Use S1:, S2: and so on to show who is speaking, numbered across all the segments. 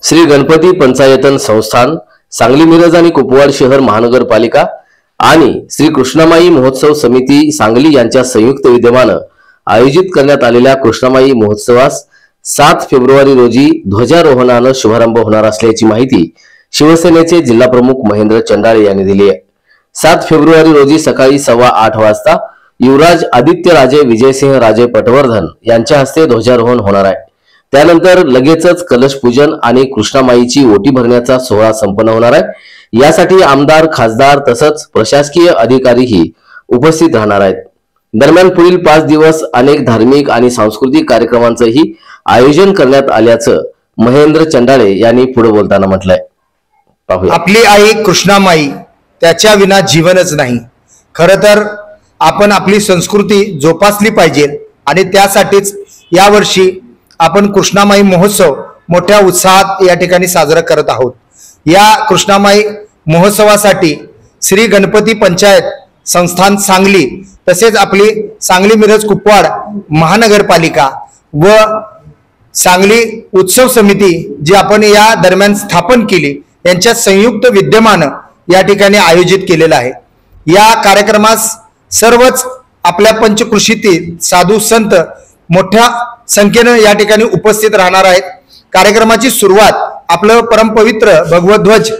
S1: श्री गणपती पंचायतन संस्थान, सांगली मिरज आणि कुपवाड शहर महानगरपालिका आणि श्री कृष्णामाई महोत्सव समिती सांगली यांच्या संयुक्त विद्यमानं आयोजित करण्यात आलेल्या कृष्णामाई महोत्सवास 7 फेब्रुवारी रोजी ध्वजारोहणानं शुभारंभ होणार असल्याची माहिती शिवसेनेचे जिल्हा प्रमुख महेंद्र चंडाळे यांनी दिली आहे। 7 फेब्रुवारी रोजी सकाळी 8:15 वाजता युवराज आदित्यराजे विजयसिंह राजे पटवर्धन यांच्या हस्ते ध्वजारोहण होणार आहे। त्यानंतर लगेचच कलश पूजन आणि कृष्णामाईची ओटी भरण्याचा सोहळा संपन्न होणार आहे। यासाठी आमदार, खासदार तसंच प्रशासकीय अधिकारीही उपस्थित राहणार आहेत। दरम्यान पुढील 5 दिवस अनेक धार्मिक आणि सांस्कृतिक कार्यक्रमांचंही आयोजन करण्यात आल्याचं महेंद्र चंडाळे यांनी पुढे बोलताना म्हटलंय। पाहूया।
S2: आपली आई कृष्णामाई, त्याच्या विना जीवनच नाही। खरं तर आपण आपली संस्कृती जोपासली पाहिजे आणि त्यासाठीच यावर्षी आपण कृष्णामाई महोत्सव मोठ्या उत्साहात या ठिकाणी साजरा करत आहोत। या कृष्णामाई महोत्सवासाठी श्री गणपती पंचायत संस्थान सांगली तसेच आपली सांगली मिरज कुपवाड महानगरपालिका व सांगली उत्सव समिती जी आपण या दरम्यान स्थापन केली यांच्या संयुक्त विद्यमानं या ठिकाणी आयोजित केलेला आहे। या कार्यक्रमास सर्वच आपल्या पंचकृषीतील साधू संत मोठ्या संख्येने या ठिकाणी उपस्थित राहणार आहेत। कार्यक्रमाची सुरुवात आपलं परमपवित्र भगवत ध्वज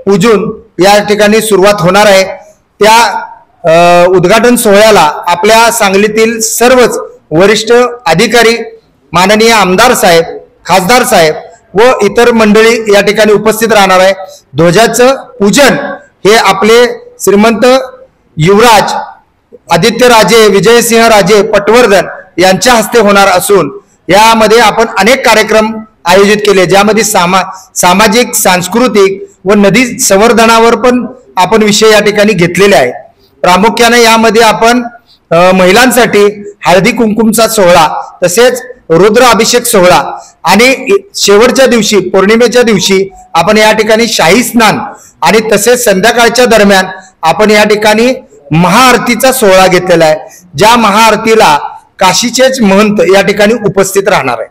S2: पूजून या ठिकाणी सुरुवात होणार आहे। त्या उद्घाटन सोहळ्याला आपल्या सांगलीतील सर्वच वरिष्ठ अधिकारी, माननीय आमदार साहेब, खासदार साहेब व इतर मंडळी या ठिकाणी उपस्थित राहणार आहे। ध्वजाचं पूजन हे आपले श्रीमंत युवराज आदित्यराजे विजयसिंह राजे पटवर्धन यांच्या हस्ते होणार असून यामध्ये आपण अनेक कार्यक्रम आयोजित केले, ज्यामध्ये सामाजिक, सांस्कृतिक व नदी संवर्धनावर पण आपण विषय या ठिकाणी घेतलेले आहे। प्रामुख्याने यामध्ये आपण महिलांसाठी हळदी कुंकुमचा सोहळा तसेच रुद्र अभिषेक सोहळा आणि शेवटच्या दिवशी पौर्णिमेच्या दिवशी आपण या ठिकाणी शाही स्नान आणि तसेच संध्याकाळच्या दरम्यान आपण या ठिकाणी महाआरतीचा सोहळा घेतलेला आहे, ज्या महाआरतीला काशीचेच महंत या ठिकाणी उपस्थित राहणार आहे।